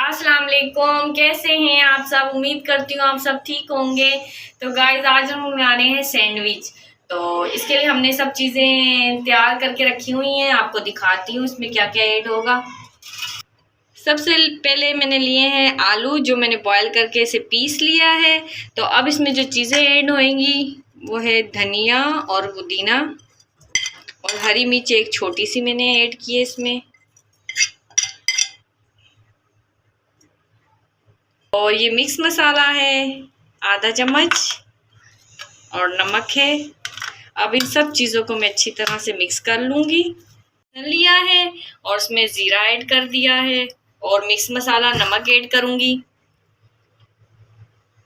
अस्सलाम वालेकुम, कैसे हैं आप सब। उम्मीद करती हूँ आप सब ठीक होंगे। तो गाइस आज हम बना रहे हैं सैंडविच। तो इसके लिए हमने सब चीज़ें तैयार करके रखी हुई हैं, आपको दिखाती हूँ इसमें क्या क्या ऐड होगा। सबसे पहले मैंने लिए हैं आलू, जो मैंने बॉईल करके इसे पीस लिया है। तो अब इसमें जो चीज़ें ऐड होंगी वो है धनिया और पुदीना, और हरी मिर्च एक छोटी सी मैंने ऐड की है इसमें, और ये मिक्स मसाला है आधा चम्मच, और नमक है। अब इन सब चीज़ों को मैं अच्छी तरह से मिक्स कर लूँगी। लिया है और इसमें ज़ीरा ऐड कर दिया है, और मिक्स मसाला नमक ऐड करूँगी।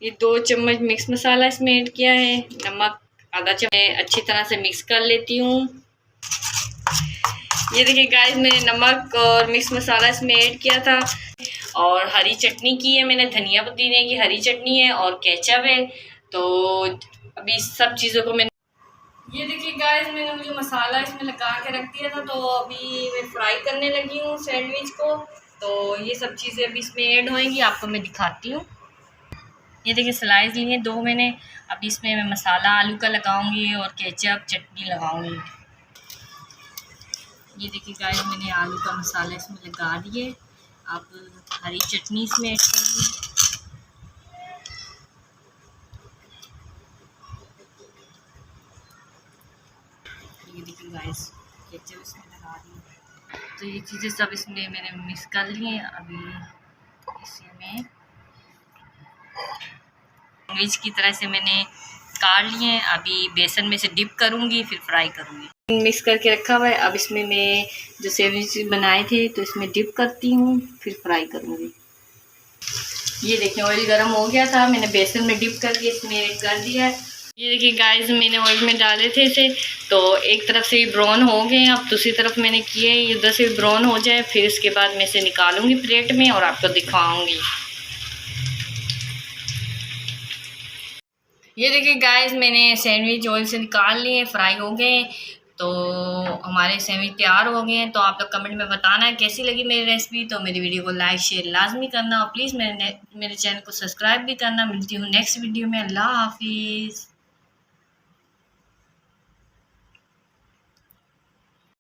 ये 2 चम्मच मिक्स मसाला इसमें ऐड किया है, नमक आधा चम्मच। अच्छी तरह से मिक्स कर लेती हूँ। ये देखिए गाइस, मैंने नमक और मिक्स मसाला इसमें ऐड किया था, और हरी चटनी की है मैंने, धनिया पुदीने की हरी चटनी है, और केचप है। तो अभी सब चीज़ों को मैंने, ये देखिए गाइस, मैंने मुझे मसाला इसमें लगा के रख दिया था। तो अभी मैं फ्राई करने लगी हूँ सैंडविच को। तो ये सब चीज़ें अभी इसमें ऐड होएंगी, आपको मैं दिखाती हूँ। ये देखिए स्लाइस लिए 2 मैंने। अभी इसमें मैं मसाला आलू का लगाऊंगी और केचप चटनी लगाऊंगी। ये देखिए गाइस, मैंने आलू का मसाला इसमें लगा दिए। अब हरी चटनी इसमें ऐड करूँगी। ये देखिए गाइस, केचप इसमें लगा दी। तो ये चीज़ें सब इसमें मैंने मिक्स कर ली हैं। अभी इसे मैं सैंडविच की तरह से मैंने काट लिए हैं। अभी बेसन में से डिप करूँगी, फिर फ्राई करूँगी। मिक्स करके रखा हुआ है। अब इसमें मैं जो सैंडविच बनाए थे तो इसमें डिप करती हूँ, फिर फ्राई करूँगी। ये देखिए ऑयल गर्म हो गया था, मैंने बेसन में डिप करके इसमें ऐड कर दिया है। ये देखिए गाइस, मैंने ऑयल में डाले थे इसे, तो एक तरफ से ब्राउन हो गए। अब दूसरी तरफ मैंने किए, ये इधर से ब्राउन हो जाए, फिर इसके बाद मैं इसे निकालूंगी प्लेट में और आपको दिखाऊंगी। ये देखिए गाइस, मैंने सैंडविच ऑयल से निकाल लिए, फ्राई हो गए। तो हमारे सैंडविच तैयार हो गए हैं। तो आप लोग कमेंट में बताना है कैसी लगी मेरी रेसिपी। तो मेरी वीडियो को लाइक शेयर लाजमी करना, और प्लीज़ मेरे चैनल को सब्सक्राइब भी करना। मिलती हूँ नेक्स्ट वीडियो में। अल्लाह हाफिज़।